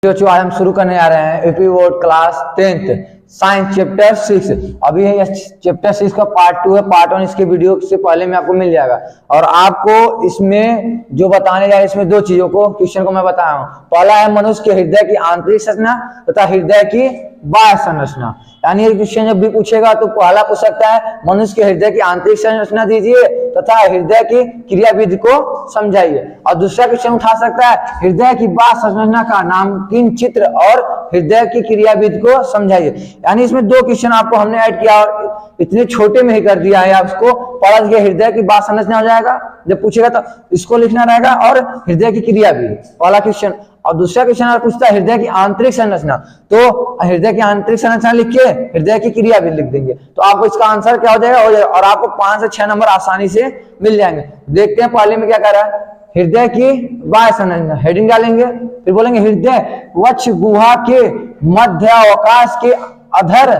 आज हम शुरू करने आ रहे हैं UP board class 10th science chapter 6। अभी ये चैप्टर 6 का पार्ट 2 है। पार्ट 1 इसके वीडियो से पहले में आपको मिल जाएगा। और आपको इसमें जो बताने जा रहे हैं, इसमें दो चीजों को क्वेश्चन को मैं बताया हूँ। पहला है मनुष्य के हृदय की आंतरिक संरचना तथा हृदय की बाह्य संरचना। यानी ये क्वेश्चन जब भी पूछेगा तो पहला पूछ सकता है मनुष्य के हृदय की आंतरिक संरचना दीजिए तथा हृदय की क्रियाविधि को समझाइए। और दूसरा क्वेश्चन उठा सकता है हृदय की बाह्य संरचना का नामकीन चित्र और हृदय की क्रियाविधि को समझाइए। यानी इसमें दो क्वेश्चन आपको हमने ऐड किया और इतने छोटे में ही कर दिया है। आपको पढ़ा के हृदय की बाह्य संरचना हो जाएगा, जब पूछेगा तो इसको लिखना रहेगा और हृदय की क्रियाविधि पहला क्वेश्चन। और दूसरा क्वेश्चन अगर पूछता है हृदय की आंतरिक संरचना, तो हृदय की आंतरिक संरचना लिख के हृदय की क्रिया भी लिख देंगे, तो आपको इसका आंसर क्या हो जाएगा और आपको 5 से 6 नंबर आसानी से मिल जाएंगे। देखते हैं पहले में क्या कर रहा है। हृदय की बाह्य संरचना हेडिंग डालेंगे, फिर बोलेंगे हृदय वक्ष गुहा के मध्य अवकाश के अधर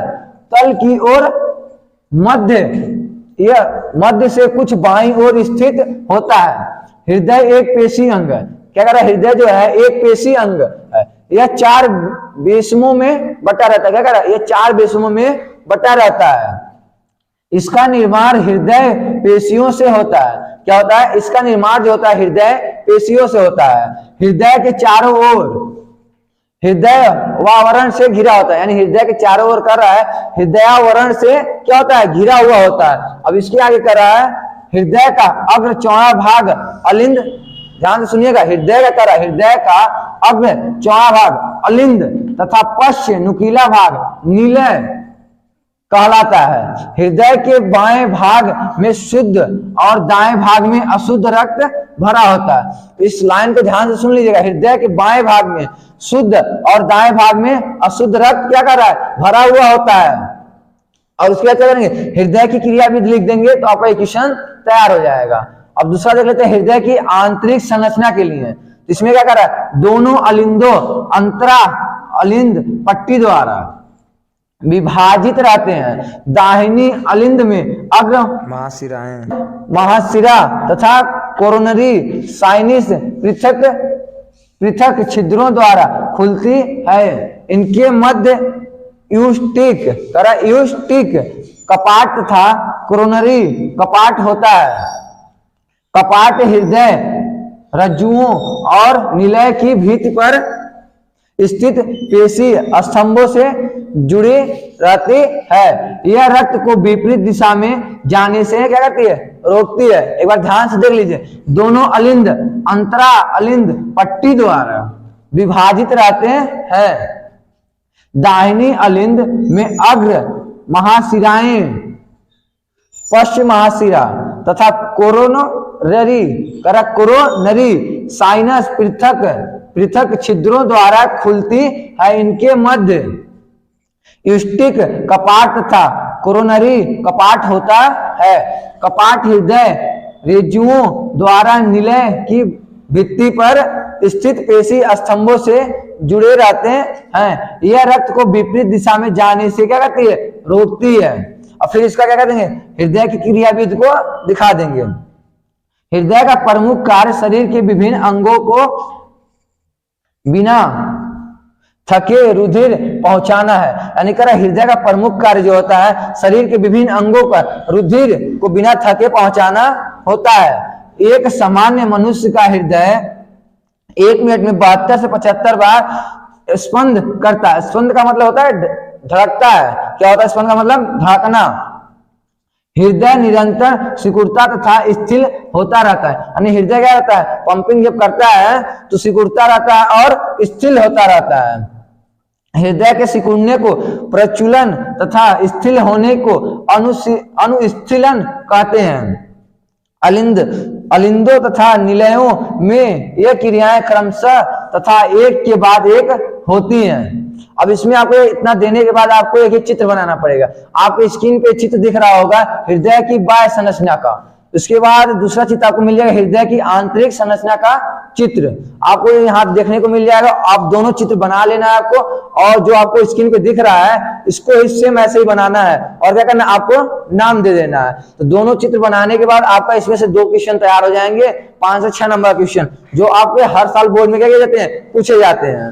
तल की ओर मध्य से कुछ बाईं ओर स्थित होता है। हृदय एक पेशी अंग है। क्या कर रहा है, हृदय जो है एक पेशी अंग है। यह 4 बेशमों में बटा रहता है। क्या कर रहा है, यह 4 बेशमों में बटा रहता है। इसका निर्माण हृदय पेशियों से होता है। क्या होता है, इसका निर्माण जो होता है हृदय पेशियों से होता है। हृदय के चारों ओर हृदय वावरण से घिरा होता है। यानी हृदय के चारों ओर कर रहा है, हृदयावरण से क्या होता है, घिरा हुआ होता है। अब इसके आगे कर रहा है हृदय का अग्र चौड़ा भाग अलिंद, ध्यान से सुनिएगा, हृदय का कर हृदय का अग्र चौड़ा भाग अलिंद तथा पश्च नुकीला भाग नीलय कहलाता है। हृदय के बाएं भाग में शुद्ध और दाएं भाग में अशुद्ध रक्त भरा होता है। इस लाइन को ध्यान से सुन लीजिएगा। हृदय के बाएं भाग में शुद्ध और दाएं भाग में अशुद्ध रक्त क्या कर रहा है, भरा हुआ होता है। और उसके बाद क्या करेंगे, हृदय की क्रियाविधि लिख देंगे तो आपका क्वेश्चन तैयार हो जाएगा। अब दूसरा देख लेते हैं हृदय की आंतरिक संरचना के लिए। इसमें क्या कर रहा है, दोनों अलिंदों अंतरा अलिंद पट्टी द्वारा विभाजित रहते हैं। दाहिनी अलिंद में अग्र महाशिरा तथा कोरोनरी साइनस पृथक पृथक छिद्रों द्वारा खुलती है। इनके मध्य यूस्टिक कपाट तथा कोरोनरी कपाट होता है। कपाट हृदय रज्जुओं और निलय की भित्ति पर स्थित पेशी स्तंभों से जुड़ी रहती है। यह रक्त को विपरीत दिशा में जाने से क्या करती है, रोकती है। एक बार ध्यान से देख लीजिए, दोनों अलिंद अंतरा अलिंद पट्टी द्वारा विभाजित रहते हैं। दाहिनी अलिंद में अग्र महाशिराएं पश्चिम महाशिरा तथा कोरोनरी साइनस पृथक पृथक छिद्रों द्वारा खुलती है। इनके मध्य यूस्टिक कपाट तथा कोरोनरी कपाट होता है। कपाट हृदय रेजुओं द्वारा निलय की भित्ति पर स्थित पेशी स्तंभों से जुड़े रहते हैं। यह रक्त को विपरीत दिशा में जाने से क्या करती है, रोकती है। और फिर इसका क्या करेंगे, हृदय की क्रियाविधि को दिखा देंगे। हृदय का प्रमुख कार्य शरीर के विभिन्न अंगों को बिना थके रुधिर पहुंचाना है। यानी कह रहा हृदय का प्रमुख कार्य जो होता है शरीर के विभिन्न अंगों पर रुधिर को बिना थके पहुंचाना होता है। एक सामान्य मनुष्य का हृदय 1 मिनट में 72 से 75 बार स्पंद करता है। स्पंद का मतलब होता है धड़कता है। क्या होता है स्पंद का मतलब, धड़कना। हृदय निरंतर सिकुड़ता तथा स्थिर होता रहता है। यानी हृदय क्या रहता है, पंपिंग जब करता है तो सिकुड़ता रहता है और स्थिर होता रहता है। हृदय के सिकुड़ने को प्रचुलन तथा स्थिर होने को अनुस्थिलन कहते हैं। अलिंदों तथा निलयों में ये क्रियाएं क्रमशः तथा एक के बाद एक होती हैं। अब इसमें आपको इतना देने के बाद आपको एक चित्र बनाना पड़ेगा। आपको स्क्रीन पे चित्र दिख रहा होगा हृदय की बाह्य संरचना का। उसके बाद दूसरा चित्र आपको मिल जाएगा हृदय की आंतरिक संरचना का चित्र आपको यहाँ देखने को मिल जाएगा। आप दोनों चित्र बना लेना है आपको, और जो आपको स्क्रीन पे दिख रहा है इसको सेम ऐसे ही बनाना है और क्या करना है, आपको नाम दे देना है। तो दोनों चित्र बनाने के बाद आपका इसमें से 2 क्वेश्चन तैयार हो जाएंगे, 5 से 6 नंबर क्वेश्चन, जो आपके हर साल बोर्ड में क्या किए जाते हैं, पूछे जाते हैं।